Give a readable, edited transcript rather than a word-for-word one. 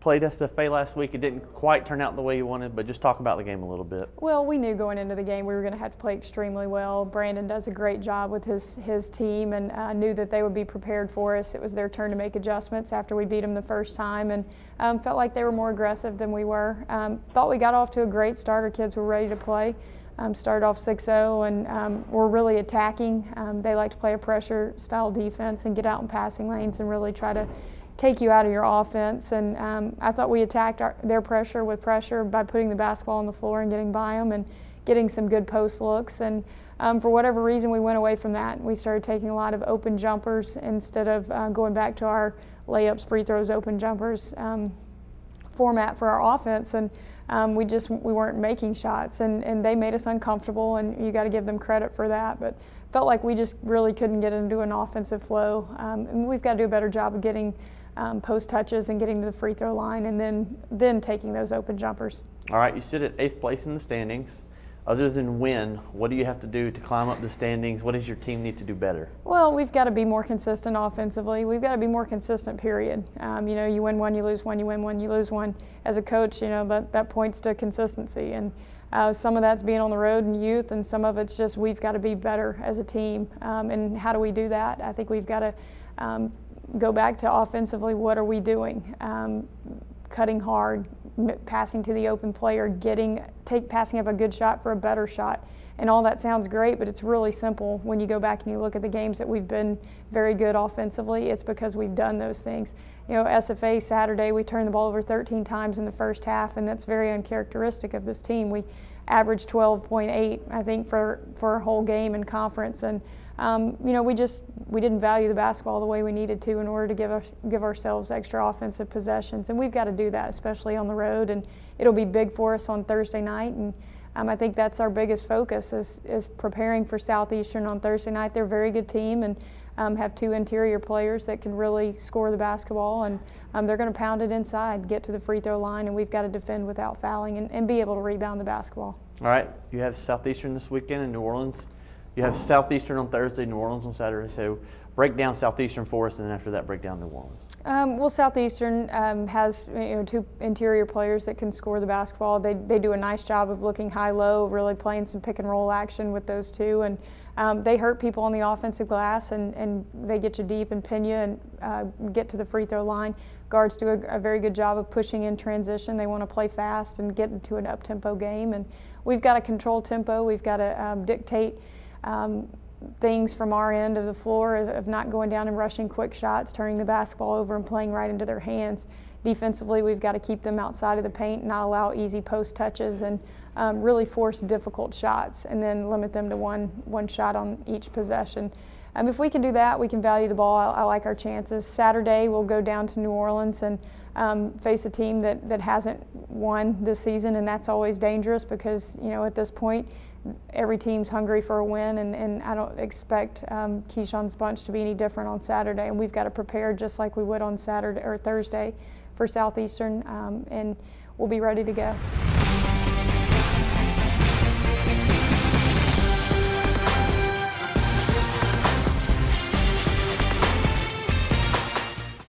played SFA last week. It didn't quite turn out the way you wanted, but just talk about the game a little bit. Well, we knew going into the game we were going to have to play extremely well. Brandon does a great job with his team, and knew that they would be prepared for us. It was their turn to make adjustments after we beat them the first time, and felt like they were more aggressive than we were. Thought we got off to a great start. Our kids were ready to play. Started off 6-0 and were really attacking. They like to play a pressure-style defense and get out in passing lanes and really try to take you out of your offense. And I thought we attacked their pressure with pressure by putting the basketball on the floor and getting by them and getting some good post looks. And for whatever reason, we went away from that. We started taking a lot of open jumpers instead of going back to our layups, free throws, open jumpers format for our offense. And we weren't making shots, and they made us uncomfortable, and you got to give them credit for that. But felt like we just really couldn't get into an offensive flow. And we've got to do a better job of getting post touches and getting to the free throw line, and then taking those open jumpers. All right, you sit at 8th place in the standings. Other than win, what do you have to do to climb up the standings? What does your team need to do better? Well, we've got to be more consistent offensively. We've got to be more consistent, period. You win one, you lose one, you win one, you lose one. As a coach, that points to consistency. And some of that's being on the road and youth, and some of it's just we've got to be better as a team. And how do we do that? I think we've got to go back to offensively. What are we doing? Cutting hard, passing to the open player, passing up a good shot for a better shot. And all that sounds great, but it's really simple when you go back and you look at the games that we've been very good offensively. It's because we've done those things. SFA Saturday, we turned the ball over 13 times in the first half, and that's very uncharacteristic of this team. We averaged 12.8, I think, for a whole game in conference. And we didn't value the basketball the way we needed to in order to give ourselves extra offensive possessions, and we've got to do that, especially on the road. And it'll be big for us on Thursday night, and I think that's our biggest focus is preparing for Southeastern on Thursday night. They're a very good team and have two interior players that can really score the basketball, and they're going to pound it inside, get to the free throw line, and we've got to defend without fouling and be able to rebound the basketball. All right, you have Southeastern this weekend in New Orleans. You have Southeastern on Thursday, New Orleans on Saturday. So break down Southeastern for us, and then after that, break down New Orleans. Well, Southeastern has two interior players that can score the basketball. They do a nice job of looking high-low, really playing some pick-and-roll action with those two. And they hurt people on the offensive glass, and they get you deep and pin you and get to the free throw line. Guards do a very good job of pushing in transition. They want to play fast and get into an up-tempo game. And we've got to control tempo. We've got to dictate things from our end of the floor of not going down and rushing quick shots, turning the basketball over and playing right into their hands. Defensively, we've got to keep them outside of the paint, not allow easy post touches, and really force difficult shots, and then limit them to one shot on each possession. If we can do that, we can value the ball. I like our chances. Saturday, we'll go down to New Orleans and face a team that hasn't won this season, and that's always dangerous because, at this point, every team's hungry for a win, and I don't expect Keyshawn's bunch to be any different on Saturday. And we've got to prepare just like we would on Saturday or Thursday for Southeastern, and we'll be ready to go.